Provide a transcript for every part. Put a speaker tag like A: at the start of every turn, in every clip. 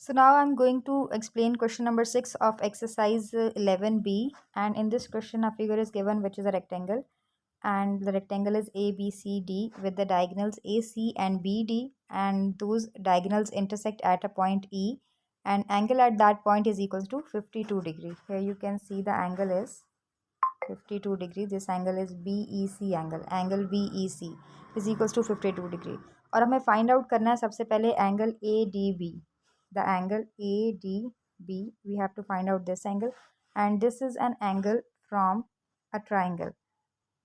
A: So now I'm going to explain question number 6 of exercise 11b, and in this question a figure is given which is a rectangle, and the rectangle is ABCD with the diagonals AC and BD, and those diagonals intersect at a point E, and angle at that point is equals to 52 degree. Here you can see the angle is 52 degree. This angle is BEC angle BEC is equals to 52 degree. और हमें find out करना है सबसे पहले angle ADB. The angle ADB, we have to find out this angle, and this is an angle from a triangle.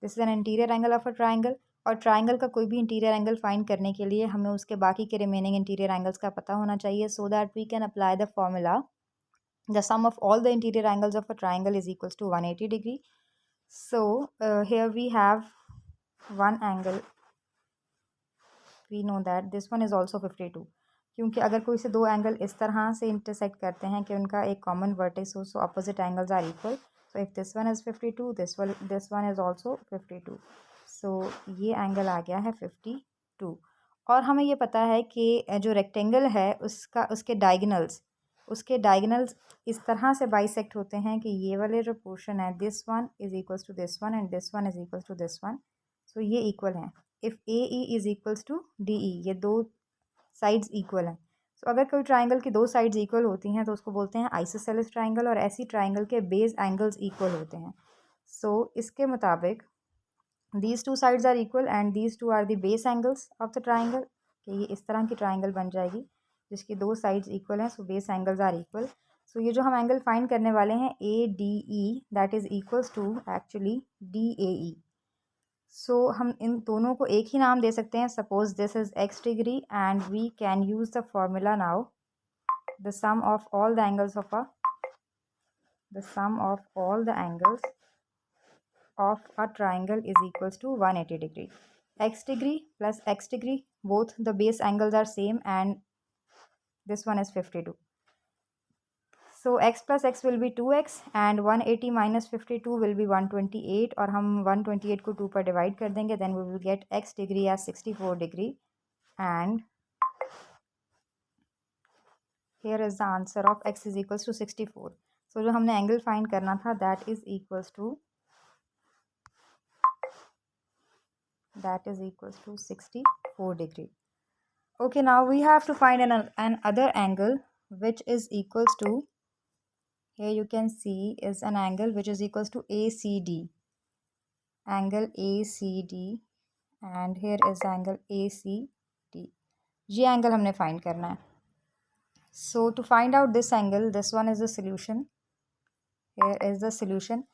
A: This is an interior angle of a triangle. और triangle का कोई भी interior angle find करने के लिए हमें उसके बाकी के रिमेनिंग इंटीरियर एंगल्स का पता होना चाहिए, so that we can apply the formula the sum of all the interior angles of a triangle is equals to 180 degree. So here we have one angle, we know that this one is also 52, क्योंकि अगर कोई से दो angle इस तरह से intersect करते हैं कि उनका एक कॉमन वर्टेक्स हो, so opposite angles are equal. So if this one is 52, this one is also 52. So ये एंगल आ गया है 52. और हमें ये पता है कि जो रेक्टेंगल है उसके डायगनल्स इस तरह से बाइसेक्ट होते हैं कि ये वाले जो पोर्शन है, this one is equals to this one and this one is equals to this one. So ये इक्वल हैं. If A E is equals to D E, ये दो साइड्स इक्वल हैं. सो अगर कोई ट्राइंगल की दो साइड्स इक्वल होती हैं तो उसको बोलते हैं आइसोसेलेस ट्राइंगल, और ऐसी ट्राइंगल के बेस एंगल्स इक्वल होते हैं. सो इसके मुताबिक these two sides are equal and these two are the base angles of the triangle. कि ये इस तरह की ट्राइंगल बन जाएगी जिसकी दो साइड्स इक्वल हैं, so base angles are equal. So ये जो हम एंगल फाइंड करने वाले हैं ADE, that is equals to actually DAE. So हम इन दोनों को एक ही नाम दे सकते हैं. Suppose this is x degree and we can use the formula now. The sum of all the angles of a triangle is equals to 180 degree. X degree plus x degree, both the base angles are same and this one is 52. So x plus x will be 2x and 180 minus 52 will be 128, और हम 128 को 2 पर divide कर देंगे, then we will get x degree as 64 degree, and here is the answer of x is equals to 64. So जो हमने angle find करना था that is equals to 64 degree. Okay, now we have to find another angle which is equals to, here you can see is an angle which is equals to ACD. Angle ACD, and here is angle ACD. ये angle हमने find करना है. So to find out this angle, this one is the solution. Here is the solution.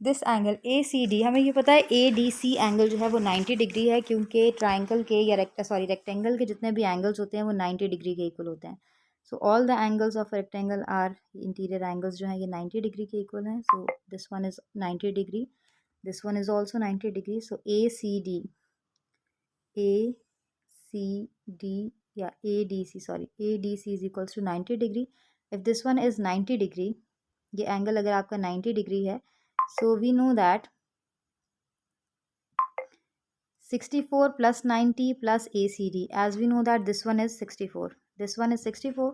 A: This angle ACD, हमें ये पता है ADC angle जो है वो 90 डिग्री है, क्योंकि ट्राइंगल के या रेक्टेंगल के जितने भी एंगल्स होते हैं वो 90 डिग्री के इक्वल होते हैं. So all the angles of rectangle are, interior angles जो हैं ये 90 डिग्री के इक्वल हैं. So this one is 90 degree, this one is also 90 degree. So ACD या ADC is equals to 90 degree. If this one is 90 degree, ये angle अगर आपका 90 डिग्री है, so we know that 64 plus 90 plus ACD, as we know that this one is 64, this one is 64.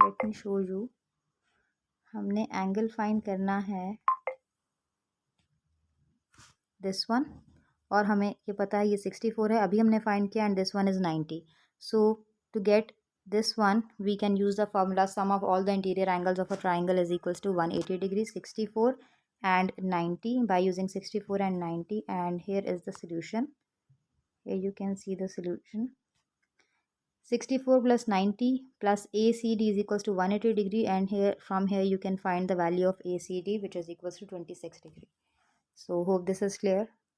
A: Let me show you. हमने angle find करना है this one, और हमें ये पता है ये 64 है, अभी हमने फाइंड किया, and this one is 90. So to get this one we can use the formula sum of all the interior angles of a triangle is equals to 180 degrees, 64 and 90, by using 64 and 90, and here is the solution. Here you can see the solution. 64 plus 90 plus ACD is equals to 180 degree, and from here you can find the value of ACD, which is equals to 26 degree. So hope this is clear.